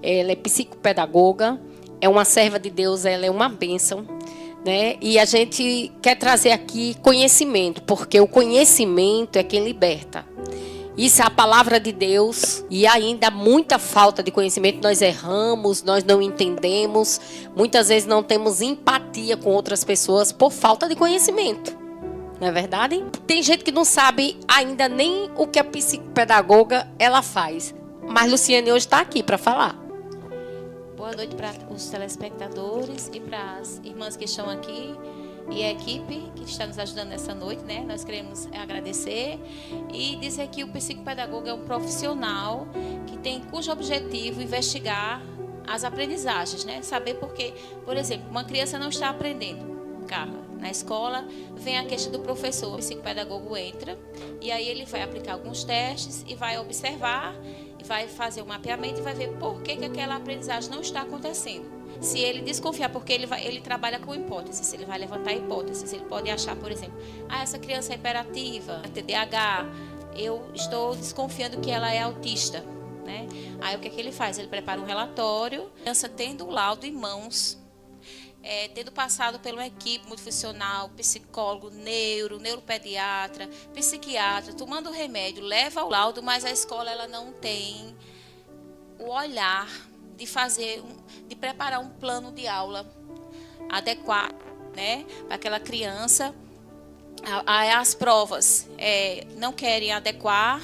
ela é psicopedagoga, é uma serva de Deus, ela é uma bênção, né? E a gente quer trazer aqui conhecimento, porque o conhecimento é quem liberta. Isso é a palavra de Deus e ainda há muita falta de conhecimento. Nós erramos, nós não entendemos, muitas vezes não temos empatia com outras pessoas por falta de conhecimento. Não é verdade? Tem gente que não sabe ainda nem o que a psicopedagoga ela faz. Mas Luciane hoje está aqui para falar. Boa noite para os telespectadores e para as irmãs que estão aqui e a equipe que está nos ajudando nessa noite, né? Nós queremos agradecer e dizer que o psicopedagogo é um profissional que tem cujo objetivo investigar as aprendizagens, né? Saber porque, por exemplo, uma criança não está aprendendo, Carla. Na escola, vem a queixa do professor, o psicopedagogo entra e aí ele vai aplicar alguns testes e vai observar, e vai fazer um mapeamento e vai ver por que aquela aprendizagem não está acontecendo. Se ele desconfiar, porque ele trabalha com hipóteses, ele vai levantar hipóteses, ele pode achar, por exemplo, essa criança é hiperativa, TDAH, eu estou desconfiando que ela é autista, né? Aí o que ele faz? Ele prepara um relatório, a criança tendo o laudo em mãos, tendo passado por uma equipe multifuncional, psicólogo, neuropediatra, psiquiatra, tomando remédio, leva o laudo, mas a escola ela não tem o olhar de de preparar um plano de aula adequado, né, para aquela criança. As provas não querem adequar,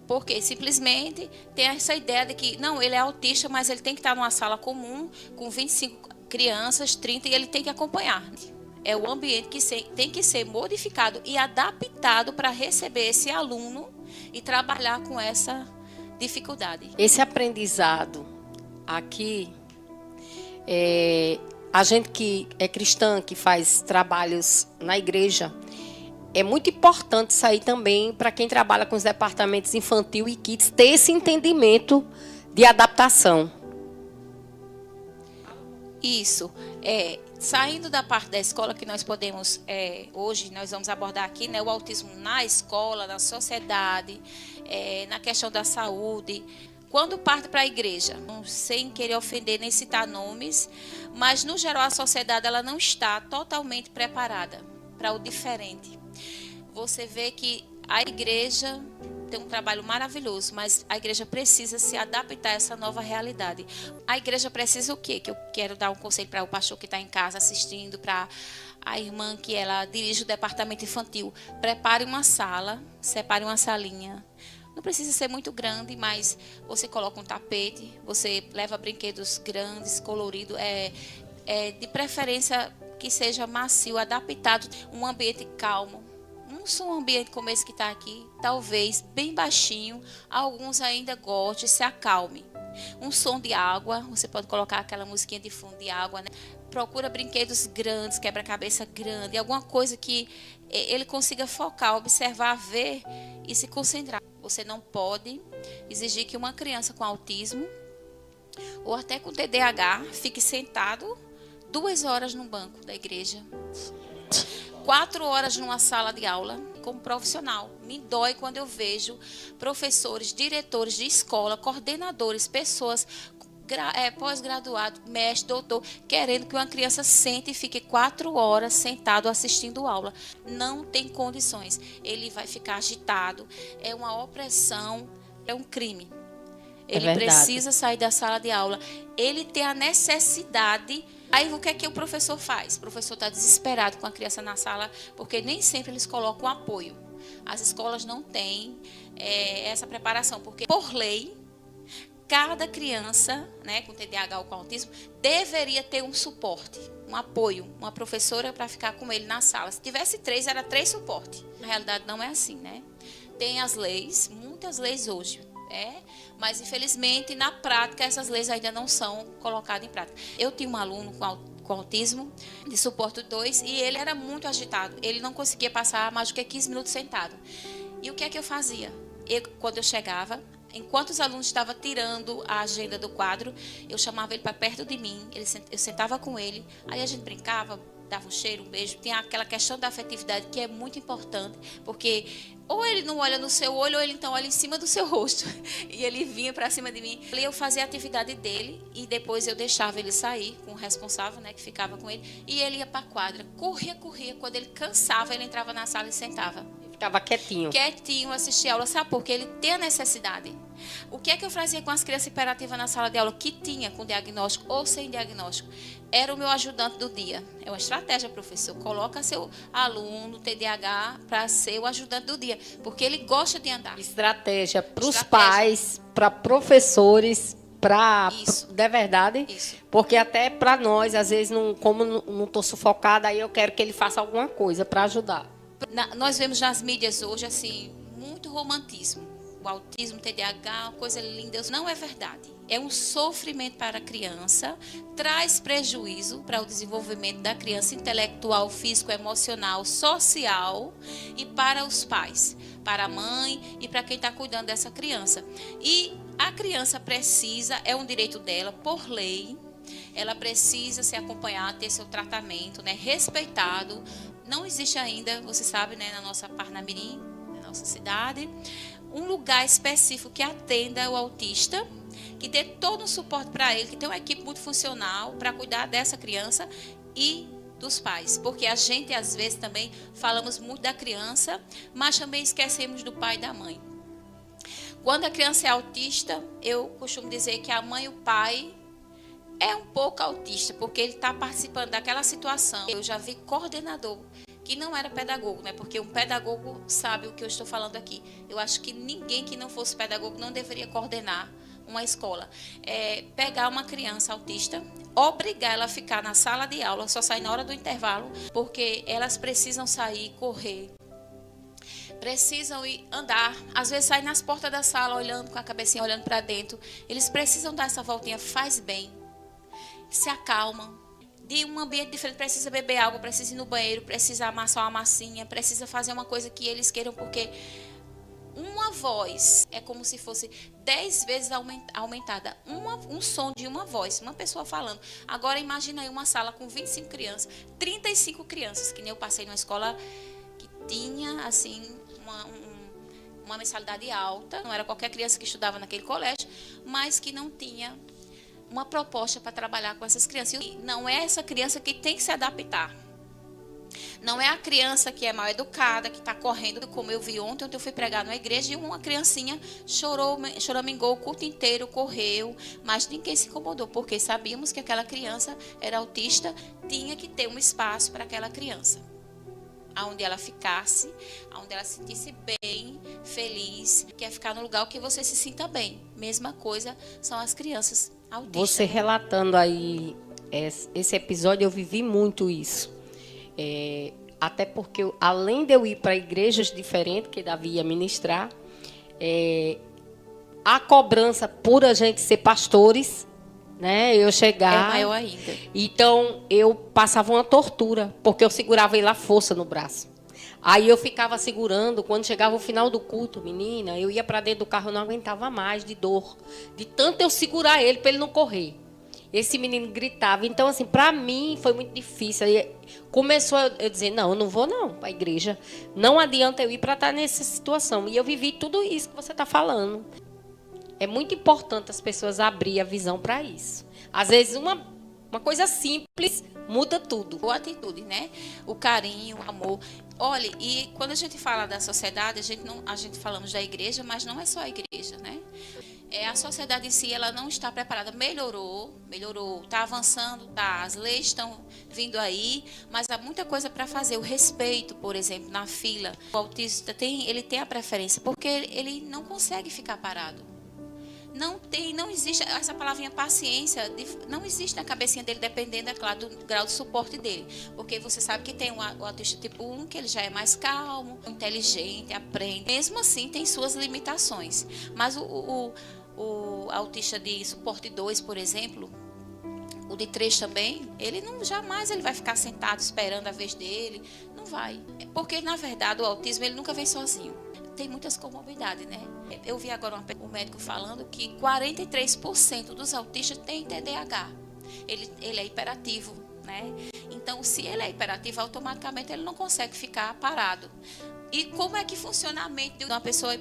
porque simplesmente tem essa ideia de que, não, ele é autista, mas ele tem que estar numa sala comum com 25 crianças, 30, e ele tem que acompanhar. É o ambiente que tem que ser modificado e adaptado para receber esse aluno e trabalhar com essa dificuldade. Esse aprendizado aqui, a gente que é cristã, que faz trabalhos na igreja, é muito importante sair também para quem trabalha com os departamentos infantil e kids, ter esse entendimento de adaptação. Isso. Saindo da parte da escola, que nós podemos, hoje nós vamos abordar aqui, né, o autismo na escola, na sociedade, na questão da saúde. Quando parte para a igreja, sem querer ofender nem citar nomes, mas no geral a sociedade ela não está totalmente preparada para o diferente. Você vê que a igreja tem um trabalho maravilhoso, mas a igreja precisa se adaptar a essa nova realidade. A igreja precisa o quê? Que eu quero dar um conselho para o pastor que está em casa assistindo, para a irmã que ela dirige o departamento infantil. Prepare uma sala, separe uma salinha. Não precisa ser muito grande, mas você coloca um tapete, você leva brinquedos grandes, coloridos, de preferência que seja macio, adaptado, um ambiente calmo. Um ambiente como esse que está aqui, talvez bem baixinho, alguns ainda gostem, se acalme. Um som de água, você pode colocar aquela musiquinha de fundo de água, né? Procura brinquedos grandes, quebra-cabeça grande, alguma coisa que ele consiga focar, observar, ver e se concentrar. Você não pode exigir que uma criança com autismo ou até com TDAH fique sentado 2 horas no banco da igreja, 4 horas numa sala de aula como profissional. Me dói quando eu vejo professores, diretores de escola, coordenadores, pessoas pós-graduado, mestre, doutor, querendo que uma criança sente e fique 4 horas sentado assistindo aula. Não tem condições. Ele vai ficar agitado. É uma opressão, é um crime. Ele precisa sair da sala de aula. Ele tem a necessidade. Aí o que é que o professor faz? O professor está desesperado com a criança na sala, porque nem sempre eles colocam apoio. As escolas não têm essa preparação, porque por lei, cada criança, né, com TDAH ou com autismo deveria ter um suporte, um apoio, uma professora para ficar com ele na sala. Se tivesse 3, era 3 suportes. Na realidade não é assim, né? Tem as leis, muitas leis hoje. Mas infelizmente na prática essas leis ainda não são colocadas em prática. Eu tinha um aluno com autismo de suporte 2 e ele era muito agitado. Ele não conseguia passar mais do que 15 minutos sentado. E o que é que eu fazia? Quando eu chegava, enquanto os alunos estavam tirando a agenda do quadro, eu chamava ele para perto de mim, eu sentava com ele, aí a gente brincava, dava um cheiro, um beijo. Tem aquela questão da afetividade que é muito importante, porque ou ele não olha no seu olho, ou ele então olha em cima do seu rosto. E ele vinha para cima de mim. Eu fazia a atividade dele e depois eu deixava ele sair com o responsável, né, que ficava com ele. E ele ia para a quadra, corria. Quando ele cansava, ele entrava na sala e sentava. Ficava quietinho. Quietinho, assistia a aula. Sabe por quê? Ele tem a necessidade. O que é que eu fazia com as crianças hiperativas na sala de aula que tinha com diagnóstico ou sem diagnóstico? Era o meu ajudante do dia. É uma estratégia, professor. Coloca seu aluno TDAH para ser o ajudante do dia, porque ele gosta de andar. Estratégia para os pais, para professores, para... É verdade? Isso. Porque até para nós, às vezes, como não estou sufocada, aí eu quero que ele faça alguma coisa para ajudar. Nós vemos nas mídias hoje, assim, muito romantismo. O autismo, TDAH, uma coisa linda. Não é verdade. É um sofrimento para a criança, traz prejuízo para o desenvolvimento da criança intelectual, físico, emocional, social e para os pais, para a mãe e para quem está cuidando dessa criança. E a criança precisa, é um direito dela, por lei, ela precisa ser acompanhada, ter seu tratamento, né, respeitado. Não existe ainda, você sabe, né, na nossa Parnamirim, na nossa cidade, um lugar específico que atenda o autista, que dê todo um suporte para ele, que tem uma equipe multifuncional para cuidar dessa criança e dos pais. Porque a gente, às vezes, também falamos muito da criança, mas também esquecemos do pai e da mãe. Quando a criança é autista, eu costumo dizer que a mãe e o pai é um pouco autista, porque ele está participando daquela situação. Eu já vi coordenador que não era pedagogo, né? Porque um pedagogo sabe o que eu estou falando aqui. Eu acho que ninguém que não fosse pedagogo não deveria coordenar uma escola. Pegar uma criança autista, obrigar ela a ficar na sala de aula, só sair na hora do intervalo, porque elas precisam sair, correr, precisam ir andar, às vezes sair nas portas da sala olhando com a cabecinha, olhando para dentro. Eles precisam dar essa voltinha, faz bem, se acalmam. De um ambiente diferente, precisa beber água, precisa ir no banheiro, precisa amassar uma massinha, precisa fazer uma coisa que eles queiram, porque uma voz é como se fosse 10 vezes aumentada. Um som de uma voz, uma pessoa falando. Agora imagina aí uma sala com 25 crianças, 35 crianças, que nem eu passei numa escola que tinha, assim, uma mensalidade alta. Não era qualquer criança que estudava naquele colégio, mas que não tinha uma proposta para trabalhar com essas crianças. E não é essa criança que tem que se adaptar. Não é a criança que é mal educada, que está correndo, como eu vi ontem eu fui pregar numa igreja e uma criancinha choramingou o culto inteiro, correu, mas ninguém se incomodou, porque sabíamos que aquela criança era autista, tinha que ter um espaço para aquela criança, onde ela ficasse, onde ela se sentisse bem, feliz, que é ficar no lugar que você se sinta bem. Mesma coisa são as crianças autistas. Você relatando aí esse episódio, eu vivi muito isso. Até porque, além de eu ir para igrejas diferentes, que Davi ia ministrar, a cobrança por a gente ser pastores, né, eu chegar... É maior ainda. Então, eu passava uma tortura, porque eu segurava ele à força no braço. Aí eu ficava segurando, quando chegava o final do culto, menina, eu ia para dentro do carro, eu não aguentava mais de dor, de tanto eu segurar ele para ele não correr. Esse menino gritava. Então, assim, para mim foi muito difícil. Aí começou eu dizer, não, eu não vou não para a igreja. Não adianta eu ir para estar nessa situação. E eu vivi tudo isso que você está falando. É muito importante as pessoas abrir a visão para isso. Às vezes, uma coisa simples muda tudo. Boa atitude, né? O carinho, o amor. Olha, e quando a gente fala da sociedade, a gente falamos da igreja, mas não é só a igreja, né? A sociedade em si, ela não está preparada. Melhorou, está avançando, tá, as leis estão vindo aí, mas há muita coisa para fazer. O respeito, por exemplo, na fila. O autista ele tem a preferência, porque ele não consegue ficar parado. Não existe essa palavrinha paciência, não existe na cabecinha dele, dependendo, é claro, do grau de suporte dele. Porque você sabe que tem o autista tipo 1, que ele já é mais calmo, inteligente, aprende. Mesmo assim, tem suas limitações. Mas o autista de suporte 2, por exemplo, o de 3 também, ele jamais ele vai ficar sentado esperando a vez dele. Não vai. Porque, na verdade, o autismo ele nunca vem sozinho. Tem muitas comorbidades, né? Eu vi agora um médico falando que 43% dos autistas têm TDAH. Ele é hiperativo, né? Então, se ele é hiperativo, automaticamente ele não consegue ficar parado. E como é que funciona a mente de uma pessoa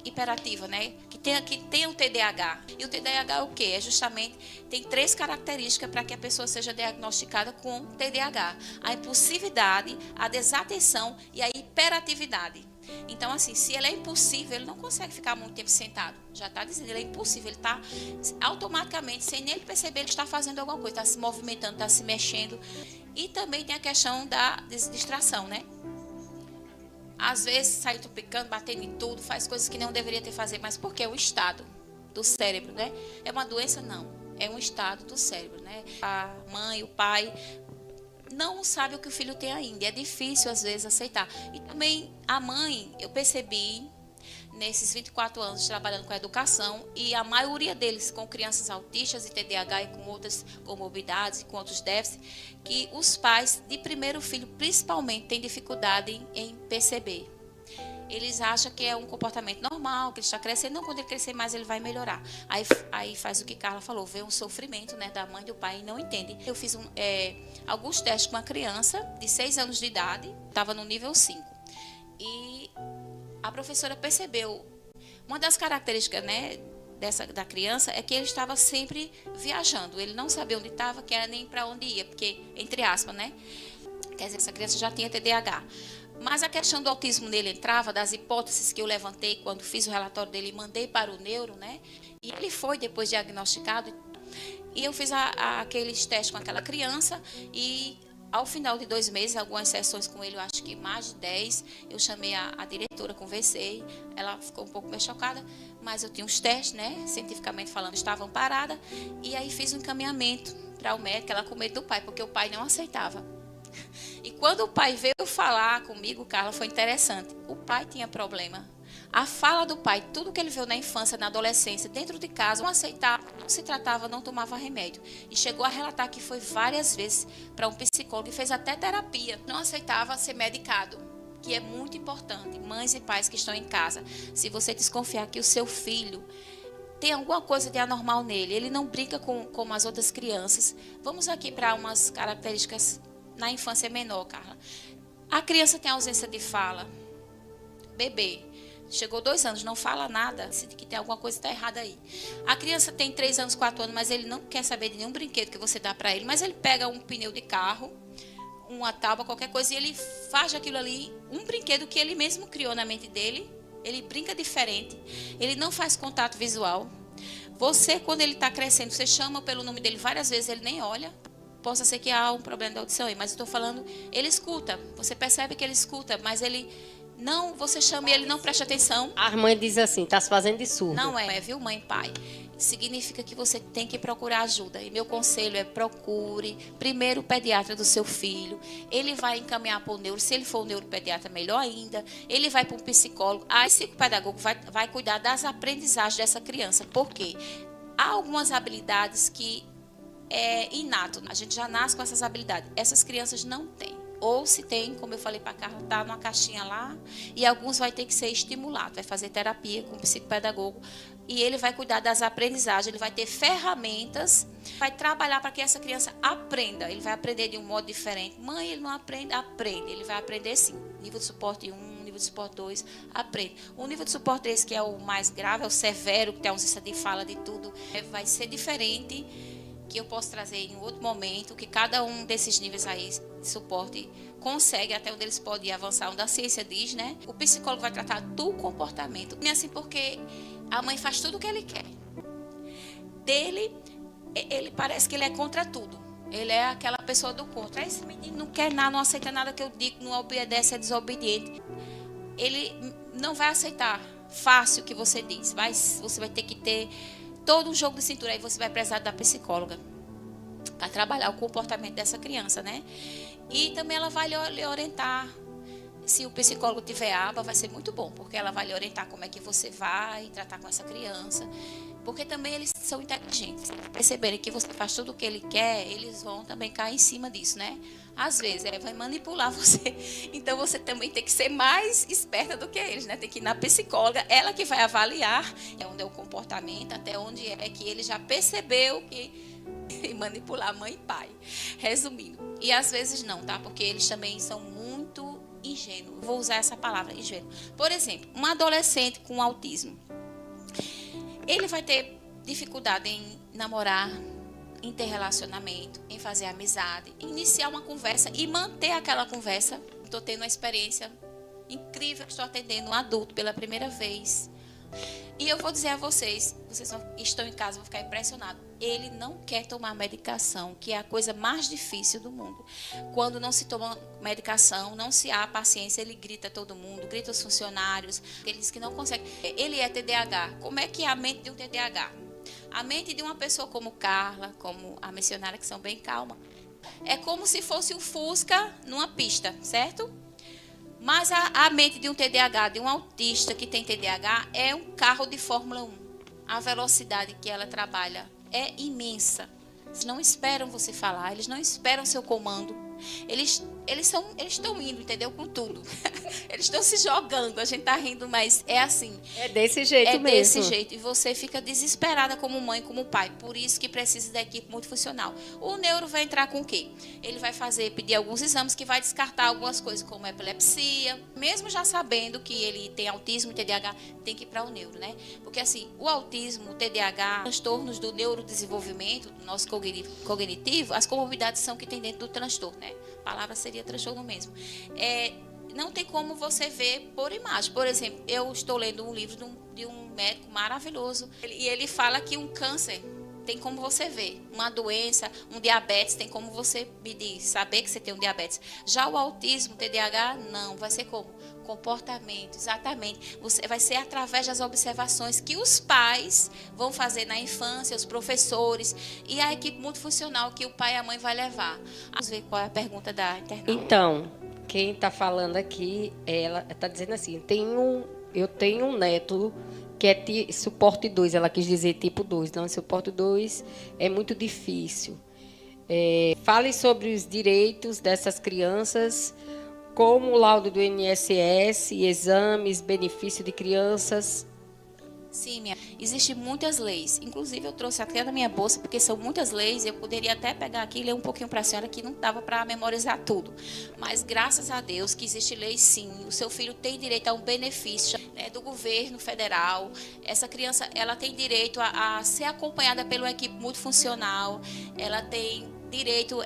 hiperativa, né? Que tem o TDAH. E o TDAH é o quê? É justamente, tem 3 características para que a pessoa seja diagnosticada com TDAH. A impulsividade, a desatenção e a hiperatividade. Então, assim, se ele é impulsivo, ele não consegue ficar muito tempo sentado. Já está dizendo, ele é impulsivo, ele está automaticamente, sem nem ele perceber, ele está fazendo alguma coisa, está se movimentando, está se mexendo. E também tem a questão da distração, né? Às vezes sai tropicando, batendo em tudo, faz coisas que não deveria ter fazer, mas porque é o estado do cérebro, né? É uma doença? Não. É um estado do cérebro, né? A mãe, o pai não sabe o que o filho tem ainda. É difícil, às vezes, aceitar. E também a mãe, eu percebi, nesses 24 anos trabalhando com a educação, e a maioria deles com crianças autistas e TDAH e com outras comorbidades e com outros déficits, que os pais de primeiro filho, principalmente, têm dificuldade em perceber. Eles acham que é um comportamento normal, que ele está crescendo. Não, quando ele crescer mais, ele vai melhorar. Aí faz o que Carla falou, vê um sofrimento, né, da mãe e do pai e não entende. Eu fiz alguns testes com uma criança de 6 anos de idade, estava no nível 5. E a professora percebeu, uma das características, né, da criança é que ele estava sempre viajando. Ele não sabia onde estava, que era nem para onde ia, porque, entre aspas, né, quer dizer, essa criança já tinha TDAH. Mas a questão do autismo nele entrava, das hipóteses que eu levantei quando fiz o relatório dele e mandei para o neuro, né? E ele foi depois diagnosticado. E eu fiz aqueles testes com aquela criança e ao final de 2 meses, algumas sessões com ele, eu acho que mais de 10, eu chamei a diretora, conversei, ela ficou um pouco meio chocada, mas eu tinha os testes, né? Cientificamente falando, estavam paradas. E aí fiz um encaminhamento para o médico, ela com medo do pai, porque o pai não aceitava. E quando o pai veio falar comigo, Carla, foi interessante. O pai tinha problema. A fala do pai, tudo que ele viu na infância, na adolescência, dentro de casa, não aceitava, não se tratava, não tomava remédio. E chegou a relatar que foi várias vezes para um psicólogo e fez até terapia. Não aceitava ser medicado, que é muito importante. Mães e pais que estão em casa, se você desconfiar que o seu filho tem alguma coisa de anormal nele, ele não brinca como as outras crianças. Vamos aqui para umas características na infância menor, Carla. A criança tem ausência de fala. Bebê. Chegou 2 anos, não fala nada. Sente que tem alguma coisa que está errada aí. A criança tem 3 anos, 4 anos, mas ele não quer saber de nenhum brinquedo que você dá para ele. Mas ele pega um pneu de carro, uma tábua, qualquer coisa, e ele faz aquilo ali, um brinquedo que ele mesmo criou na mente dele. Ele brinca diferente. Ele não faz contato visual. Você, quando ele está crescendo, você chama pelo nome dele várias vezes, ele nem olha. Possa ser que há um problema de audição aí, mas eu estou falando, ele escuta. Você percebe que ele escuta, mas ele não, você chama e ele não presta atenção. A mãe diz assim, está se fazendo de surdo. Não é, viu, mãe e pai? Significa que você tem que procurar ajuda. E meu conselho é procure primeiro o pediatra do seu filho. Ele vai encaminhar para o neuro. Se ele for o neuropediatra, melhor ainda. Ele vai para um psicólogo. Aí o psicopedagogo vai cuidar das aprendizagens dessa criança. Por quê? Há algumas habilidades que é inato. A gente já nasce com essas habilidades. Essas crianças não têm. Ou se tem, como eu falei para a Carla, está numa caixinha lá. E alguns vai ter que ser estimulado. Vai fazer terapia com o psicopedagogo. E ele vai cuidar das aprendizagens. Ele vai ter ferramentas. Vai trabalhar para que essa criança aprenda. Ele vai aprender de um modo diferente. Mãe, ele não aprende? Aprende. Ele vai aprender sim. Nível de suporte 1, nível de suporte 2, aprende. O nível de suporte 3, que é o mais grave, é o severo, que tem ausência de fala de tudo, vai ser diferente, que eu posso trazer em outro momento, que cada um desses níveis aí de suporte consegue, até onde eles podem avançar, onde a ciência diz, né? O psicólogo vai tratar do comportamento. E assim, porque a mãe faz tudo o que ele quer. Dele, ele parece que ele é contra tudo. Ele é aquela pessoa do contra. Esse menino não quer nada, não aceita nada que eu digo, não obedece, é desobediente. Ele não vai aceitar fácil o que você diz. Você vai ter que ter todo um jogo de cintura, aí você vai precisar da psicóloga para trabalhar o comportamento dessa criança, né? E também ela vai lhe orientar. Se o psicólogo tiver aba, vai ser muito bom, porque ela vai lhe orientar como é que você vai tratar com essa criança. Porque também eles são inteligentes. Se perceberem que você faz tudo o que ele quer, eles vão também cair em cima disso, né? Às vezes, vai manipular você. Então, você também tem que ser mais esperta do que eles, né? Tem que ir na psicóloga, ela que vai avaliar onde é o comportamento, até onde é que ele já percebeu que e manipular mãe e pai. Resumindo. E às vezes não, tá? Porque eles também são muito ingênuos. Vou usar essa palavra, ingênuo. Por exemplo, um adolescente com autismo. Ele vai ter dificuldade em namorar, em ter relacionamento, em fazer amizade, em iniciar uma conversa e manter aquela conversa. Estou tendo uma experiência incrível, que estou atendendo um adulto pela primeira vez. E eu vou dizer a vocês estão em casa, vão ficar impressionados. Ele não quer tomar medicação, que é a coisa mais difícil do mundo. Quando não se toma medicação, não se há paciência, ele grita todo mundo, grita os funcionários. Ele diz que não consegue. Ele é TDAH. Como é que é a mente de um TDAH? A mente de uma pessoa como Carla, como a missionária, que são bem calma, é como se fosse um Fusca numa pista, certo? Mas a mente de um TDAH, de um autista que tem TDAH, é um carro de Fórmula 1. A velocidade que ela trabalha é imensa. Eles não esperam você falar, eles não esperam seu comando. Eles estão indo, entendeu? Com tudo. Eles estão se jogando. A gente está rindo, mas é assim. É desse jeito mesmo. É desse jeito. E você fica desesperada como mãe, como pai. Por isso que precisa da equipe multifuncional. O neuro vai entrar com o quê? Ele vai pedir alguns exames que vai descartar algumas coisas, como epilepsia. Mesmo já sabendo que ele tem autismo e TDAH, tem que ir para o neuro, né? Porque assim, o autismo, o TDAH, transtornos do neurodesenvolvimento, do nosso cognitivo, as comorbidades são que tem dentro do transtorno, né? A palavra seria transtorno mesmo. Não tem como você ver por imagem. Por exemplo, eu estou lendo um livro de um médico maravilhoso. E ele fala que um câncer tem como você ver. Uma doença, um diabetes, tem como você medir, saber que você tem um diabetes. Já o autismo, TDAH, não. Vai ser como? Comportamento, exatamente. Vai ser através das observações que os pais vão fazer na infância, os professores e a equipe multifuncional que o pai e a mãe vai levar. Vamos ver qual é a pergunta da internauta. Então, quem está falando aqui, ela está dizendo assim, eu tenho um neto que é suporte 2, ela quis dizer tipo 2, não, suporte 2 é muito difícil. Fale sobre os direitos dessas crianças, como o laudo do INSS, exames, benefício de crianças. Sim, existem muitas leis. Inclusive, eu trouxe até na minha bolsa, porque são muitas leis. Eu poderia até pegar aqui e ler um pouquinho para a senhora, que não dava para memorizar tudo. Mas, graças a Deus, que existe lei sim. O seu filho tem direito a um benefício, né, do governo federal. Essa criança, ela tem direito a ser acompanhada pela uma equipe multifuncional. Ela tem direito,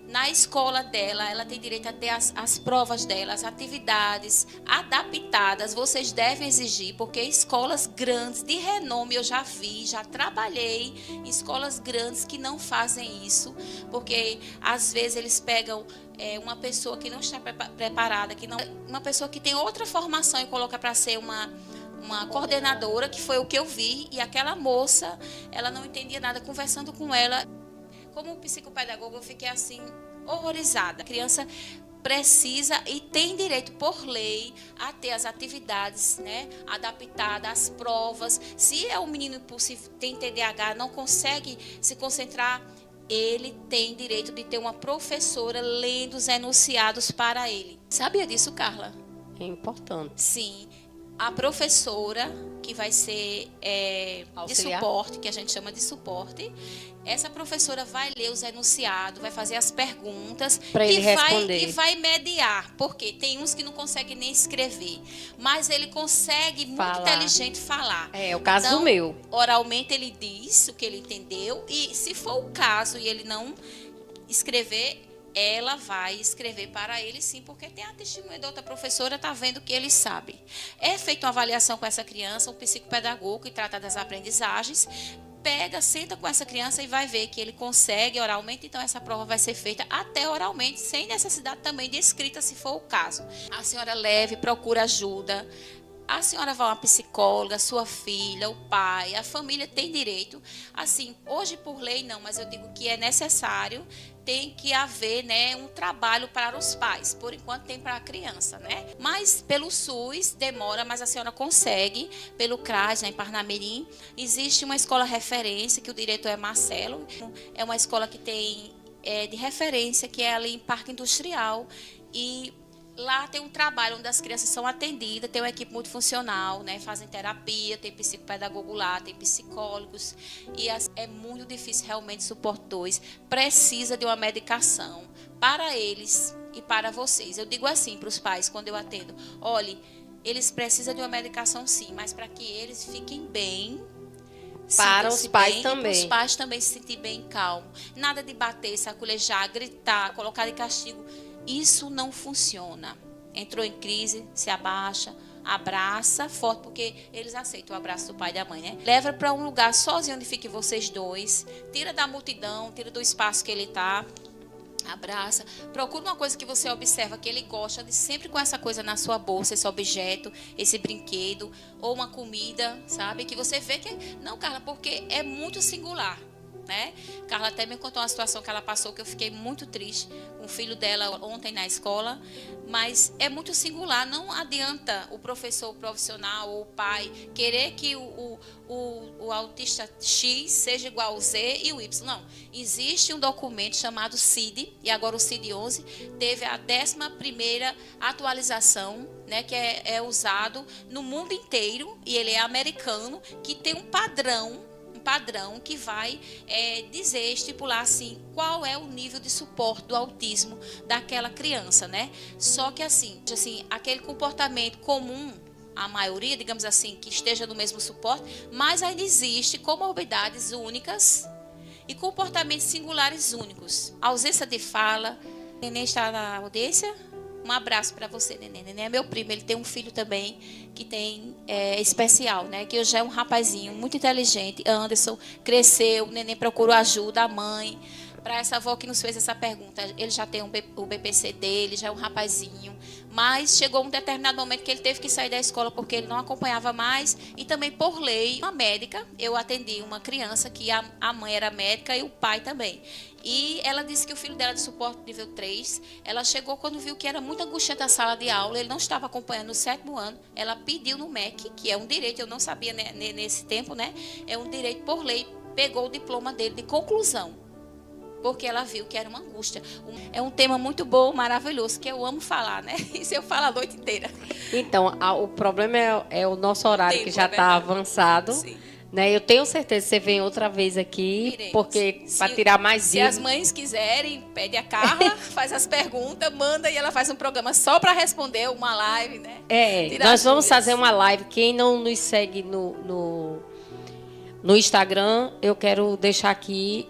na escola dela, ela tem direito a ter as provas dela, as atividades adaptadas. Vocês devem exigir, porque escolas grandes, de renome, eu já vi, já trabalhei em escolas grandes que não fazem isso, porque às vezes eles pegam uma pessoa que não está preparada, uma pessoa que tem outra formação e coloca para ser uma coordenadora, que foi o que eu vi, e aquela moça, ela não entendia nada. Conversando com ela, como psicopedagoga, eu fiquei assim, horrorizada. A criança precisa e tem direito por lei a ter as atividades, né, adaptadas, as provas. Se é um menino impulsivo, tem TDAH, não consegue se concentrar, ele tem direito de ter uma professora lendo os enunciados para ele. Sabia disso, Carla? É importante. Sim. A professora, que vai ser de suporte, que a gente chama de suporte, essa professora vai ler os enunciados, vai fazer as perguntas para ele responder. E vai mediar, porque tem uns que não conseguem nem escrever, mas ele consegue, muito inteligente, falar. É o caso do meu. Oralmente ele diz o que ele entendeu, e se for o caso e ele não escrever, ela vai escrever para ele sim, porque tem a testemunha da outra professora, está vendo que ele sabe. É feita uma avaliação com essa criança, um psicopedagogo que trata das aprendizagens, senta com essa criança e vai ver que ele consegue oralmente, então essa prova vai ser feita até oralmente, sem necessidade também de escrita, se for o caso. A senhora leve, procura ajuda. A senhora vai a uma psicóloga, sua filha, o pai, a família tem direito. Assim, hoje por lei não, mas eu digo que é necessário, tem que haver, né, um trabalho para os pais. Por enquanto tem para a criança, né? Mas pelo SUS demora, mas a senhora consegue. Pelo CRAS, né, em Parnamirim, existe uma escola referência, que o diretor é Marcelo. É uma escola que tem de referência, que é ali em Parque Industrial. E Lá tem um trabalho onde as crianças são atendidas, tem uma equipe multifuncional, né? Fazem terapia, tem psicopedagogo lá, tem psicólogos. E é muito difícil realmente suporte 2. Precisa de uma medicação para eles e para vocês. Eu digo assim para os pais quando eu atendo: olhe, eles precisam de uma medicação sim, mas para que eles fiquem bem. Para os pais também. Para os pais também se sentir bem calmo. Nada de bater, saculejar, gritar, colocar de castigo. Isso não funciona. Entrou em crise, se abaixa, abraça forte, porque eles aceitam o abraço do pai e da mãe, né? Leva para um lugar sozinho onde fiquem vocês dois. Tira da multidão, tira do espaço que ele está. Abraça. Procura uma coisa que você observa que ele gosta de, sempre com essa coisa na sua bolsa, esse objeto, esse brinquedo, ou uma comida, sabe? Que você vê que... Não, Carla, porque é muito singular, né? Carla até me contou uma situação que ela passou que eu fiquei muito triste com o filho dela ontem na escola, mas é muito singular. Não adianta o professor, o profissional ou o pai querer que o autista X seja igual ao Z e o Y. Não. Existe um documento chamado CID, e agora o CID-11 teve a 11ª atualização, né, que é usado no mundo inteiro, e ele é americano, que tem um padrão que vai estipular assim, qual é o nível de suporte do autismo daquela criança, né? Só que assim, aquele comportamento comum, a maioria, digamos assim, que esteja no mesmo suporte, mas ainda existe comorbidades únicas e comportamentos singulares únicos. Ausência de fala. Neném está na audiência? Um abraço para você, Neném. Neném é meu primo, ele tem um filho também que tem especial, né? Que hoje é um rapazinho muito inteligente. Anderson cresceu, o Neném procurou ajuda, a mãe. Para essa avó que nos fez essa pergunta, ele já tem o BPC dele, já é um rapazinho. Mas chegou um determinado momento que ele teve que sair da escola porque ele não acompanhava mais. E também, por lei, uma médica, eu atendi uma criança que a mãe era médica e o pai também. E ela disse que o filho dela de suporte nível 3, ela chegou quando viu que era muito angustiante a sala de aula, ele não estava acompanhando o 7º ano, ela pediu no MEC, que é um direito, eu não sabia nesse tempo, né? É um direito por lei, pegou o diploma dele de conclusão, porque ela viu que era uma angústia. É um tema muito bom, maravilhoso, que eu amo falar, né? Isso eu falo a noite inteira. Então, o problema é o nosso horário, que já está avançado. Sim. Né? Eu tenho certeza que você vem outra vez aqui, Iremos. porque para tirar mais Se as mães quiserem, pede a Carla, faz as perguntas, manda e ela faz um programa só para responder, uma live, né? Nós vamos fazer uma live. Quem não nos segue no Instagram, eu quero deixar aqui,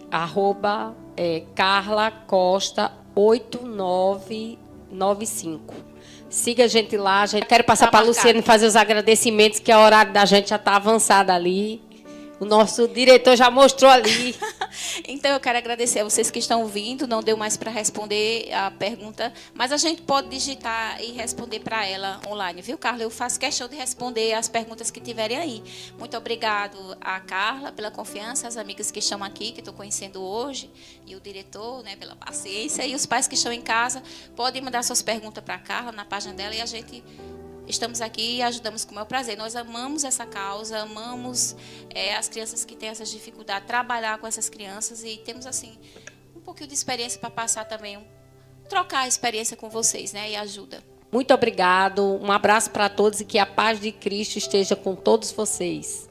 @carlacosta8995. Siga a gente lá. Eu quero passar para a Luciane fazer os agradecimentos, que o horário da gente já está avançado ali. O nosso diretor já mostrou ali. Então, eu quero agradecer a vocês que estão vindo. Não deu mais para responder a pergunta, mas a gente pode digitar e responder para ela online, viu, Carla? Eu faço questão de responder as perguntas que tiverem aí. Muito obrigado a Carla pela confiança, as amigas que estão aqui, que estou conhecendo hoje, e o diretor, né, pela paciência. E os pais que estão em casa, podem mandar suas perguntas para a Carla na página dela e a gente... Estamos aqui e ajudamos com o maior prazer. Nós amamos essa causa, amamos as crianças que têm essas dificuldades, trabalhar com essas crianças e temos, assim, um pouquinho de experiência para passar também, trocar a experiência com vocês, né? E ajuda. Muito obrigado, um abraço para todos e que a paz de Cristo esteja com todos vocês.